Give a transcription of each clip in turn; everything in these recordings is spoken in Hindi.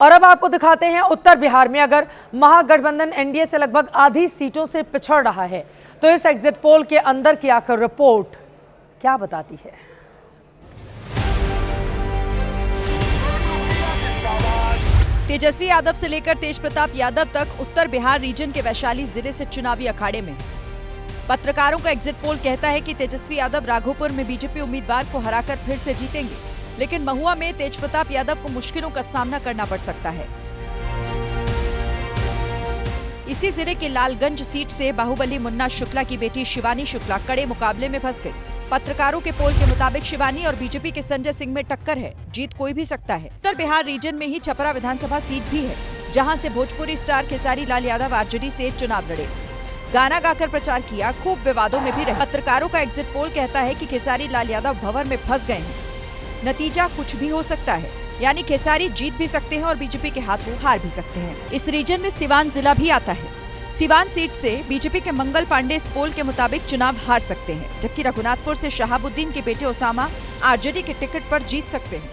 और अब आपको दिखाते हैं उत्तर बिहार में अगर महागठबंधन एनडीए से लगभग आधी सीटों से पिछड़ रहा है तो इस एग्जिट पोल के अंदर की आखिर रिपोर्ट क्या बताती है। तेजस्वी यादव से लेकर तेज प्रताप यादव तक उत्तर बिहार रीजन के वैशाली जिले से चुनावी अखाड़े में। पत्रकारों का एग्जिट पोल कहता है कि तेजस्वी यादव राघोपुर में बीजेपी उम्मीदवार को हराकर फिर से जीतेंगे, लेकिन महुआ में तेज प्रताप यादव को मुश्किलों का सामना करना पड़ सकता है। इसी जिले के लालगंज सीट से बाहुबली मुन्ना शुक्ला की बेटी शिवानी शुक्ला कड़े मुकाबले में फंस गई। पत्रकारों के पोल के मुताबिक शिवानी और बीजेपी के संजय सिंह में टक्कर है, जीत कोई भी सकता है। उत्तर बिहार रीजन में ही छपरा विधानसभा सीट भी है, जहां से भोजपुरी स्टार खेसारी लाल यादव आरजेडी से चुनाव लड़े। गाना गाकर प्रचार किया, खूब विवादों में भी रहे। पत्रकारों का एग्जिट पोल कहता है कि खेसारी लाल यादव भंवर में फंस गए हैं, नतीजा कुछ भी हो सकता है, यानी खेसारी जीत भी सकते हैं और बीजेपी के हाथों हार भी सकते हैं। इस रीजन में सिवान जिला भी आता है। सिवान सीट से बीजेपी के मंगल पांडे इस पोल के मुताबिक चुनाव हार सकते हैं, जबकि रघुनाथपुर से शहाबुद्दीन के बेटे ओसामा आरजेडी के टिकट पर जीत सकते हैं।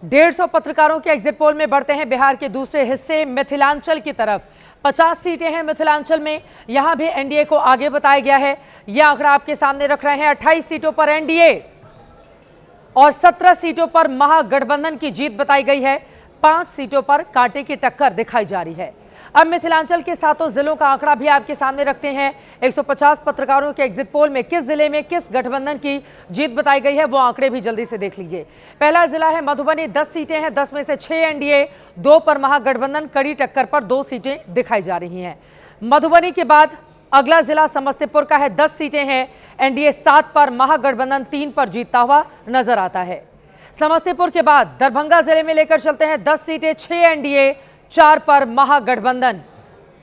150 पत्रकारों के एग्जिट पोल में बढ़ते हैं बिहार के दूसरे हिस्से मिथिलांचल की तरफ। 50 सीटें हैं मिथिलांचल में, यहां भी एनडीए को आगे बताया गया है। यह आंकड़ा आपके सामने रख रहे हैं। 28 सीटों पर एनडीए और 17 सीटों पर महागठबंधन की जीत बताई गई है। 5 सीटों पर कांटे की टक्कर दिखाई जा रही है। अब मिथिलांचल के 7 जिलों का आंकड़ा भी आपके सामने रखते हैं। 150 पत्रकारों के एग्जिट पोल में किस जिले में किस गठबंधन की जीत बताई गई है, वो आंकड़े भी जल्दी से देख लीजिए। पहला जिला है मधुबनी, 10 सीटें हैं, 10 में से 6 एनडीए, 2 पर महागठबंधन। कड़ी टक्कर पर 2 सीटें दिखाई जा रही हैं। मधुबनी के बाद अगला जिला समस्तीपुर का है, 10 सीटें हैं, एनडीए 7 पर, महागठबंधन 3 पर जीतता हुआ नजर आता है। समस्तीपुर के बाद दरभंगा जिले में लेकर चलते हैं, 10 सीटें, 6 एनडीए, 4 पर महागठबंधन।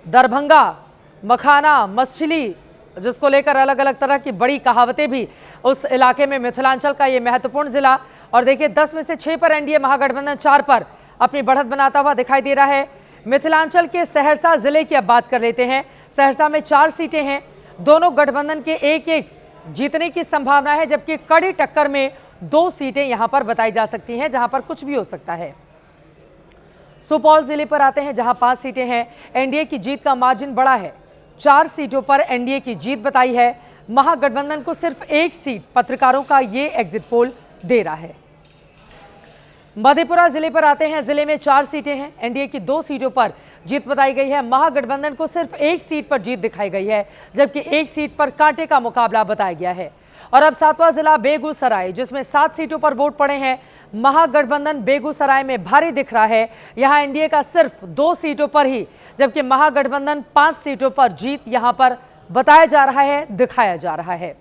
दरभंगा, मखाना, मछली, जिसको लेकर अलग अलग तरह की बड़ी कहावतें भी उस इलाके में, मिथिलांचल का ये महत्वपूर्ण जिला। और देखिए 10 में से 6 पर एनडीए, महागठबंधन 4 पर अपनी बढ़त बनाता हुआ दिखाई दे रहा है। मिथिलांचल के सहरसा जिले की अब बात कर लेते हैं। सहरसा में 4 सीटें हैं, दोनों गठबंधन के एक जीतने की संभावना है, जबकि कड़ी टक्कर में 2 सीटें यहां पर बताई जा सकती हैं, जहां पर कुछ भी हो सकता है। सुपौल जिले पर आते हैं, जहां 5 सीटें हैं, एनडीए की जीत का मार्जिन बड़ा है। 4 सीटों पर एनडीए की जीत बताई है। महागठबंधन को सिर्फ 1 सीट पत्रकारों का ये एग्जिट पोल दे रहा है। मधेपुरा जिले पर आते हैं, जिले में 4 सीटें हैं, एनडीए की 2 सीटों पर जीत बताई गई है। महागठबंधन को सिर्फ 1 सीट पर जीत दिखाई गई है, जबकि 1 सीट पर कांटे का मुकाबला बताया गया है। और अब 7वां जिला बेगूसराय, जिसमें 7 सीटों पर वोट पड़े हैं। महागठबंधन बेगूसराय में भारी दिख रहा है, यहां एनडीए का सिर्फ 2 सीटों पर ही, जबकि महागठबंधन 5 सीटों पर जीत यहां पर बताया जा रहा है, दिखाया जा रहा है।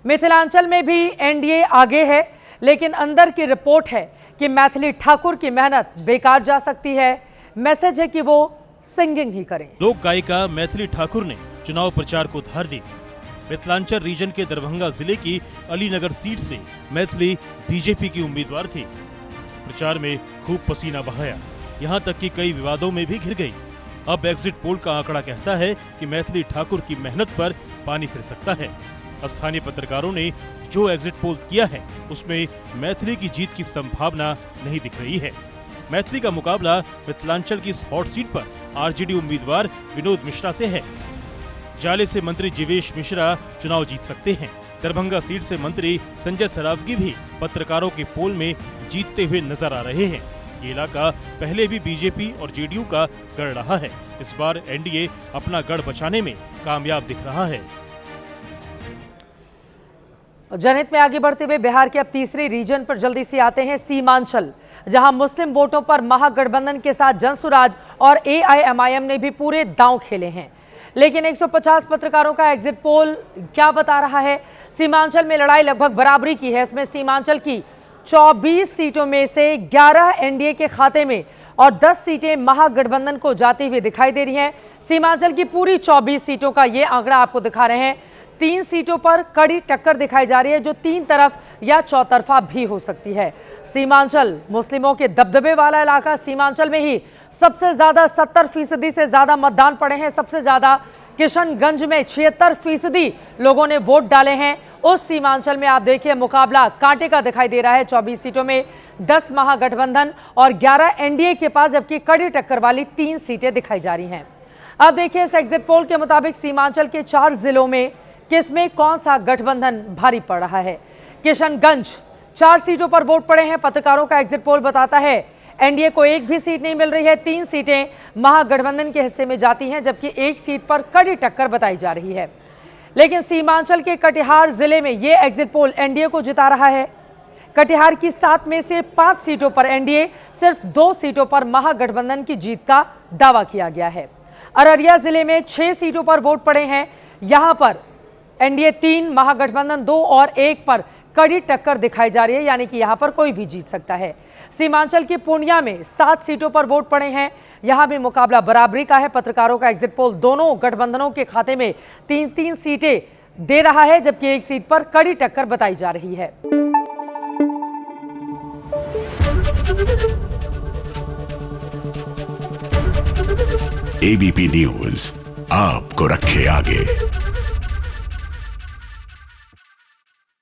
मिथिलांचल में भी एनडीए आगे है, लेकिन अंदर की रिपोर्ट है कि मैथिली ठाकुर की मेहनत बेकार जा सकती है। मैसेज है कि वो सिंगिंग ही करें। लोक गायिका मैथिली ठाकुर ने चुनाव प्रचार को धार दी। मिथिलांचल रीजन के दरभंगा जिले की अलीनगर सीट से मैथिली बीजेपी की उम्मीदवार थी। प्रचार में खूब पसीना बहाया, यहां तक कि कई विवादों में भी घिर गई। अब एग्जिट पोल का आंकड़ा कहता है कि मैथिली ठाकुर की मेहनत पर पानी फिर सकता है। स्थानीय पत्रकारों ने जो एग्जिट पोल किया है, उसमें मैथिली की जीत की संभावना नहीं दिख रही है। मैथिली का मुकाबला मिथिलांचल की इस हॉट सीट पर आरजेडी उम्मीदवार विनोद मिश्रा से है। जाले से मंत्री जीवेश मिश्रा चुनाव जीत सकते हैं। दरभंगा सीट से मंत्री संजय सरावगी भी पत्रकारों के पोल में जीतते हुए नजर आ रहे हैं। ये इलाका पहले भी बीजेपी और जेडीयू का गढ़ रहा है। इस बार एनडीए अपना गढ़ बचाने में कामयाब दिख रहा है। जनहित में आगे बढ़ते हुए बिहार के अब तीसरे रीजन पर जल्दी से आते हैं, सीमांचल, जहां मुस्लिम वोटों पर महागठबंधन के साथ जनसुराज और एआईएमआईएम ने भी पूरे दांव खेले हैं। लेकिन 150 पत्रकारों का एग्जिट पोल क्या बता रहा है? सीमांचल में लड़ाई लगभग बराबरी की है। इसमें सीमांचल की 24 सीटों में से 11 एनडीए के खाते में और 10 सीटें महागठबंधन को जाती हुई दिखाई दे रही हैं। सीमांचल की पूरी 24 सीटों का ये आंकड़ा आपको दिखा रहे हैं। 3 सीटों पर कड़ी टक्कर दिखाई जा रही है, जो 3 तरफ या चौतरफा भी हो सकती है। सीमांचल मुस्लिमों के दबदबे वाला इलाका। सीमांचल में ही सबसे ज्यादा 70% से ज्यादा मतदान पड़े हैं। सबसे ज्यादा किशनगंज में 76% लोगों ने वोट डाले हैं। उस सीमांचल में आप देखिए मुकाबला कांटे का दिखाई दे रहा है। 24 सीटों में 10 महागठबंधन और 11 एनडीए के पास, जबकि कड़ी टक्कर वाली 3 सीटें दिखाई जा रही हैं। अब देखिए इस एग्जिट पोल के मुताबिक सीमांचल के 4 जिलों में किसमें कौन सा गठबंधन भारी पड़ रहा है। किशनगंज 4 सीटों पर वोट पड़े हैं। पत्रकारों का एग्जिट पोल बताता है एनडीए को एक भी सीट नहीं मिल रही है। 3 सीटें महागठबंधन के हिस्से में जाती हैं, जबकि एक सीट पर कड़ी टक्कर बताई जा रही है। लेकिन सीमांचल के कटिहार जिले में यह एग्जिट पोल एनडीए को जिता रहा है। कटिहार की 7 में से 5 सीटों पर एनडीए, सिर्फ 2 सीटों पर महागठबंधन की जीत का दावा किया गया है। अररिया जिले में 6 सीटों पर वोट पड़े हैं। यहां पर एनडीए 3, महागठबंधन 2 और 1 पर कड़ी टक्कर दिखाई जा रही है, यानी कि यहां पर कोई भी जीत सकता है। सीमांचल की पूर्णिया में 7 सीटों पर वोट पड़े हैं। यहां भी मुकाबला बराबरी का है। पत्रकारों का एग्जिट पोल दोनों गठबंधनों के खाते में 3-3 सीटें दे रहा है, जबकि एक सीट पर कड़ी टक्कर बताई जा रही है। एबीपी न्यूज आपको रखे आगे।